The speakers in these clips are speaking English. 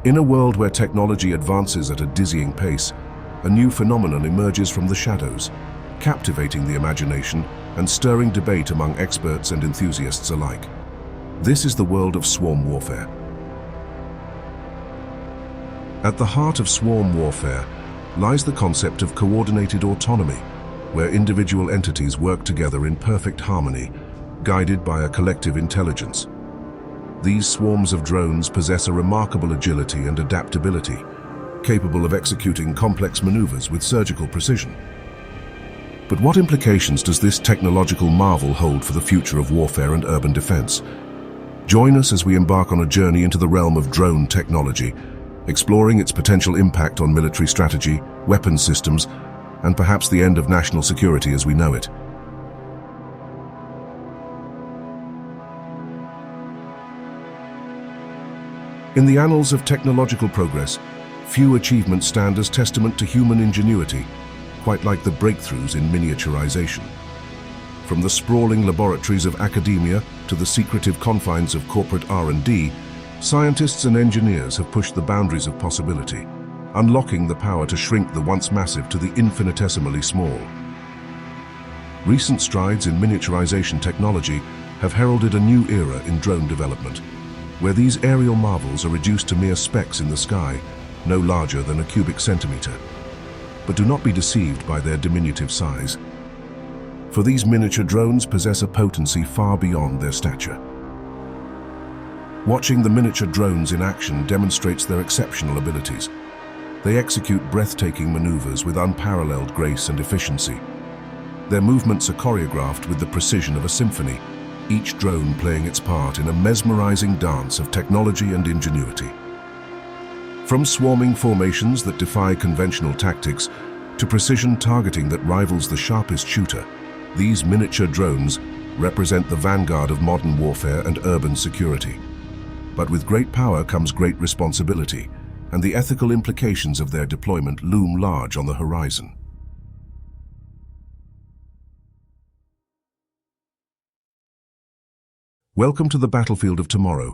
In a world where technology advances at a dizzying pace, a new phenomenon emerges from the shadows, captivating the imagination and stirring debate among experts and enthusiasts alike. This is the world of swarm warfare. At the heart of swarm warfare lies the concept of coordinated autonomy, where individual entities work together in perfect harmony, guided by a collective intelligence. These swarms of drones possess a remarkable agility and adaptability, capable of executing complex maneuvers with surgical precision. But what implications does this technological marvel hold for the future of warfare and urban defense? Join us as we embark on a journey into the realm of drone technology, exploring its potential impact on military strategy, weapons systems, and perhaps the end of national security as we know it. In the annals of technological progress, few achievements stand as testament to human ingenuity, quite like the breakthroughs in miniaturization. From the sprawling laboratories of academia to the secretive confines of corporate R&D, scientists and engineers have pushed the boundaries of possibility, unlocking the power to shrink the once massive to the infinitesimally small. Recent strides in miniaturization technology have heralded a new era in drone development, where these aerial marvels are reduced to mere specks in the sky, no larger than a cubic centimeter. But do not be deceived by their diminutive size, for these miniature drones possess a potency far beyond their stature. Watching the miniature drones in action demonstrates their exceptional abilities. They execute breathtaking maneuvers with unparalleled grace and efficiency. Their movements are choreographed with the precision of a symphony, each drone playing its part in a mesmerizing dance of technology and ingenuity. From swarming formations that defy conventional tactics to precision targeting that rivals the sharpest shooter, these miniature drones represent the vanguard of modern warfare and urban security. But with great power comes great responsibility, and the ethical implications of their deployment loom large on the horizon. Welcome to the battlefield of tomorrow,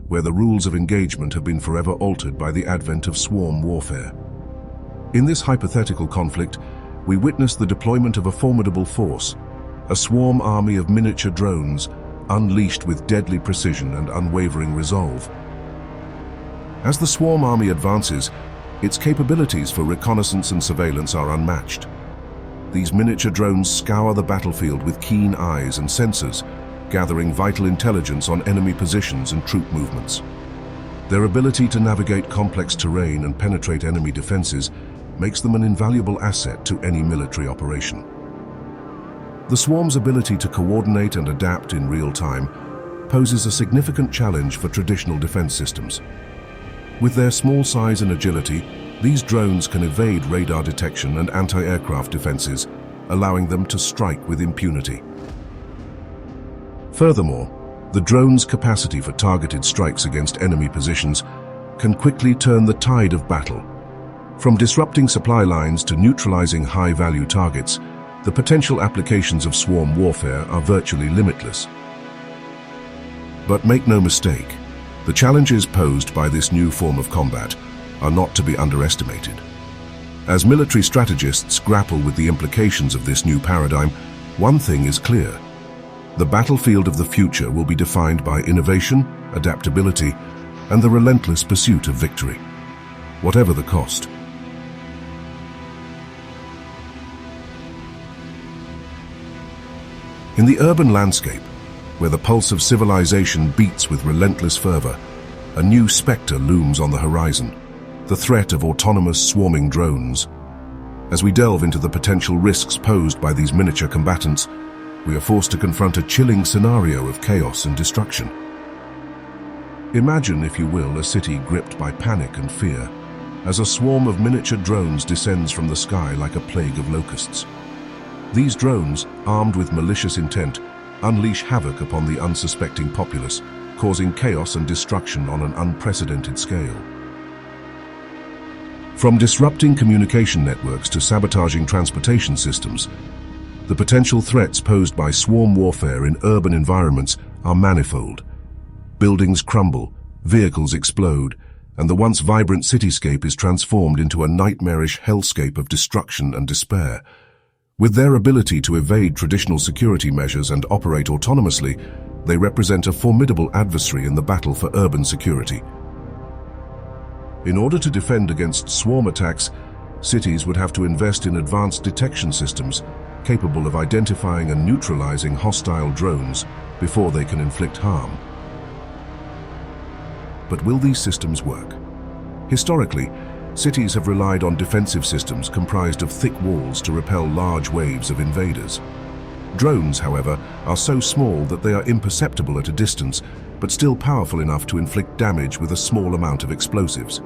where the rules of engagement have been forever altered by the advent of swarm warfare. In this hypothetical conflict, we witness the deployment of a formidable force, a swarm army of miniature drones, unleashed with deadly precision and unwavering resolve. As the swarm army advances, its capabilities for reconnaissance and surveillance are unmatched. These miniature drones scour the battlefield with keen eyes and sensors, gathering vital intelligence on enemy positions and troop movements. Their ability to navigate complex terrain and penetrate enemy defenses makes them an invaluable asset to any military operation. The swarm's ability to coordinate and adapt in real time poses a significant challenge for traditional defense systems. With their small size and agility, these drones can evade radar detection and anti-aircraft defenses, allowing them to strike with impunity. Furthermore, the drone's capacity for targeted strikes against enemy positions can quickly turn the tide of battle. From disrupting supply lines to neutralizing high-value targets, the potential applications of swarm warfare are virtually limitless. But make no mistake, the challenges posed by this new form of combat are not to be underestimated. As military strategists grapple with the implications of this new paradigm, one thing is clear. The battlefield of the future will be defined by innovation, adaptability, and the relentless pursuit of victory, whatever the cost. In the urban landscape, where the pulse of civilization beats with relentless fervor, a new specter looms on the horizon, the threat of autonomous swarming drones. As we delve into the potential risks posed by these miniature combatants, we are forced to confront a chilling scenario of chaos and destruction. Imagine, if you will, a city gripped by panic and fear, as a swarm of miniature drones descends from the sky like a plague of locusts. These drones, armed with malicious intent, unleash havoc upon the unsuspecting populace, causing chaos and destruction on an unprecedented scale. From disrupting communication networks to sabotaging transportation systems, the potential threats posed by swarm warfare in urban environments are manifold. Buildings crumble, vehicles explode, and the once vibrant cityscape is transformed into a nightmarish hellscape of destruction and despair. With their ability to evade traditional security measures and operate autonomously, they represent a formidable adversary in the battle for urban security. In order to defend against swarm attacks, cities would have to invest in advanced detection systems capable of identifying and neutralizing hostile drones before they can inflict harm. But will these systems work? Historically, cities have relied on defensive systems comprised of thick walls to repel large waves of invaders. Drones, however, are so small that they are imperceptible at a distance, but still powerful enough to inflict damage with a small amount of explosives.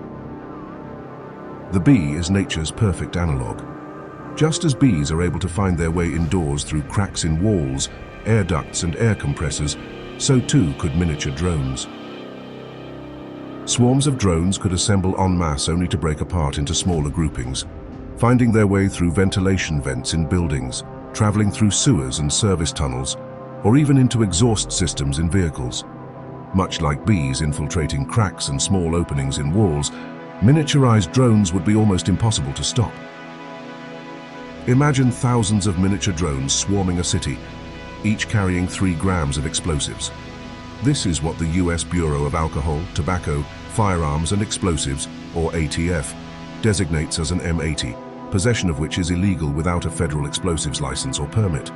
The bee is nature's perfect analog. Just as bees are able to find their way indoors through cracks in walls, air ducts and air compressors, so too could miniature drones. Swarms of drones could assemble en masse only to break apart into smaller groupings, finding their way through ventilation vents in buildings, traveling through sewers and service tunnels, or even into exhaust systems in vehicles. Much like bees infiltrating cracks and small openings in walls, miniaturized drones would be almost impossible to stop. Imagine thousands of miniature drones swarming a city, each carrying 3 grams of explosives. This is what the US Bureau of Alcohol, Tobacco, Firearms and Explosives, or ATF, designates as an M80, possession of which is illegal without a federal explosives license or permit.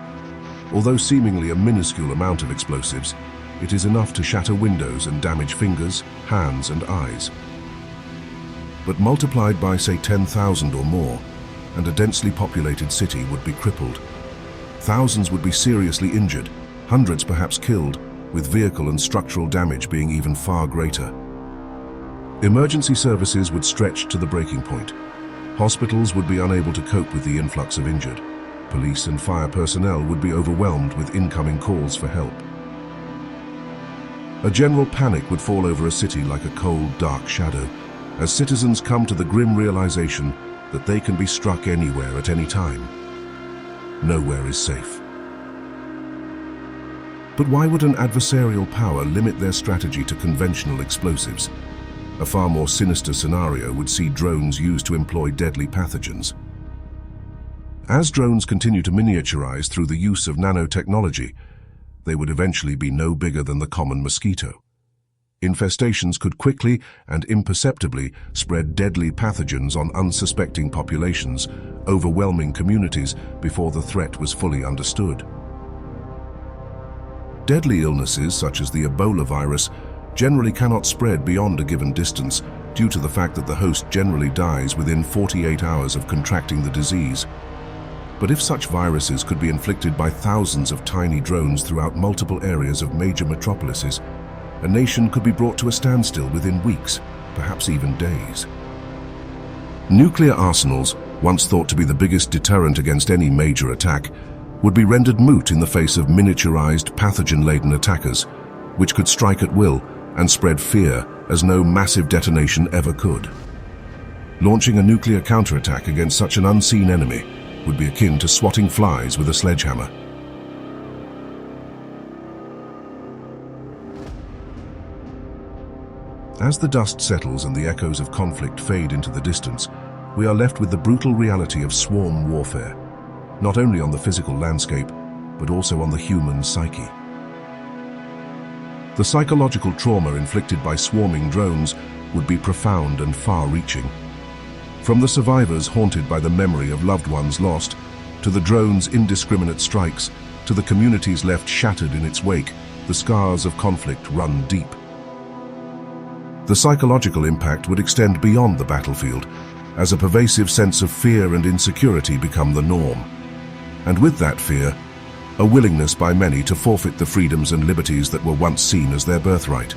Although seemingly a minuscule amount of explosives, it is enough to shatter windows and damage fingers, hands and eyes. But multiplied by, say, 10,000 or more, and a densely populated city would be crippled. Thousands would be seriously injured, hundreds perhaps killed, with vehicle and structural damage being even far greater. Emergency services would stretch to the breaking point. Hospitals would be unable to cope with the influx of injured. Police and fire personnel would be overwhelmed with incoming calls for help. A general panic would fall over a city like a cold, dark shadow, as citizens come to the grim realization that they can be struck anywhere at any time. Nowhere is safe. But why would an adversarial power limit their strategy to conventional explosives? A far more sinister scenario would see drones used to employ deadly pathogens. As drones continue to miniaturize through the use of nanotechnology, they would eventually be no bigger than the common mosquito. Infestations could quickly and imperceptibly spread deadly pathogens on unsuspecting populations, overwhelming communities before the threat was fully understood. Deadly illnesses such as the Ebola virus generally cannot spread beyond a given distance due to the fact that the host generally dies within 48 hours of contracting the disease. But if such viruses could be inflicted by thousands of tiny drones throughout multiple areas of major metropolises, a nation could be brought to a standstill within weeks, perhaps even days. Nuclear arsenals, once thought to be the biggest deterrent against any major attack, would be rendered moot in the face of miniaturized, pathogen-laden attackers, which could strike at will and spread fear as no massive detonation ever could. Launching a nuclear counterattack against such an unseen enemy would be akin to swatting flies with a sledgehammer. As the dust settles and the echoes of conflict fade into the distance, we are left with the brutal reality of swarm warfare, not only on the physical landscape, but also on the human psyche. The psychological trauma inflicted by swarming drones would be profound and far-reaching. From the survivors haunted by the memory of loved ones lost, to the drone's indiscriminate strikes, to the communities left shattered in its wake, the scars of conflict run deep. The psychological impact would extend beyond the battlefield, as a pervasive sense of fear and insecurity become the norm. And with that fear, a willingness by many to forfeit the freedoms and liberties that were once seen as their birthright.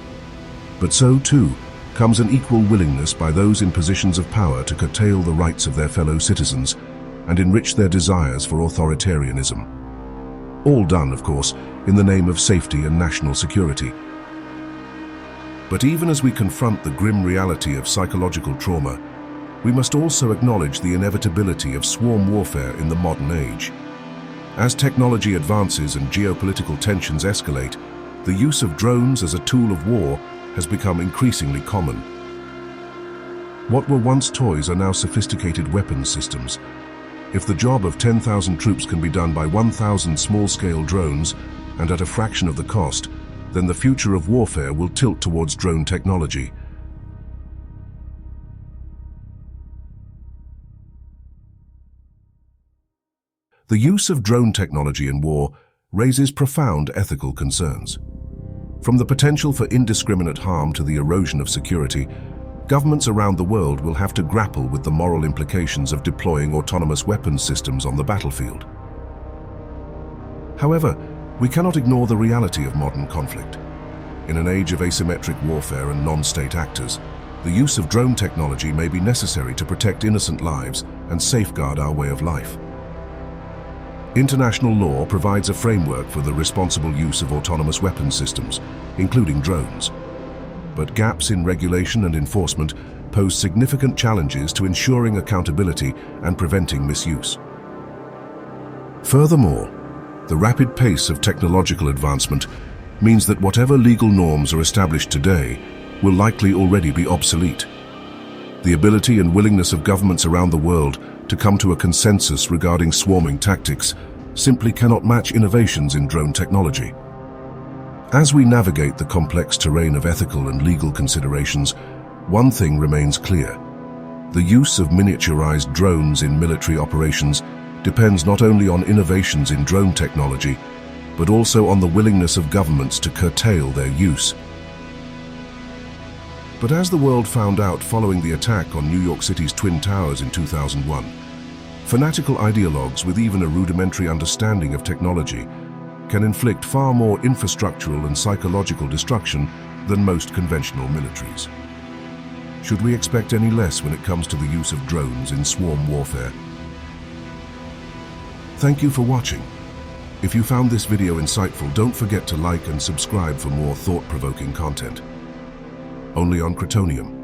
But so, too, comes an equal willingness by those in positions of power to curtail the rights of their fellow citizens and enrich their desires for authoritarianism. All done, of course, in the name of safety and national security. But even as we confront the grim reality of psychological trauma, we must also acknowledge the inevitability of swarm warfare in the modern age. As technology advances and geopolitical tensions escalate, the use of drones as a tool of war has become increasingly common. What were once toys are now sophisticated weapons systems. If the job of 10,000 troops can be done by 1,000 small-scale drones, and at a fraction of the cost, then the future of warfare will tilt towards drone technology. The use of drone technology in war raises profound ethical concerns. From the potential for indiscriminate harm to the erosion of security, governments around the world will have to grapple with the moral implications of deploying autonomous weapons systems on the battlefield. However, we cannot ignore the reality of modern conflict. In an age of asymmetric warfare and non-state actors, the use of drone technology may be necessary to protect innocent lives and safeguard our way of life. International law provides a framework for the responsible use of autonomous weapons systems, including drones. But gaps in regulation and enforcement pose significant challenges to ensuring accountability and preventing misuse. Furthermore, the rapid pace of technological advancement means that whatever legal norms are established today will likely already be obsolete. The ability and willingness of governments around the world to come to a consensus regarding swarming tactics simply cannot match innovations in drone technology. As we navigate the complex terrain of ethical and legal considerations, one thing remains clear. The use of miniaturized drones in military operations depends not only on innovations in drone technology, but also on the willingness of governments to curtail their use. But as the world found out following the attack on New York City's Twin Towers in 2001, fanatical ideologues with even a rudimentary understanding of technology can inflict far more infrastructural and psychological destruction than most conventional militaries. Should we expect any less when it comes to the use of drones in swarm warfare? Thank you for watching. If you found this video insightful, don't forget to like and subscribe for more thought-provoking content. Only on Cretonium.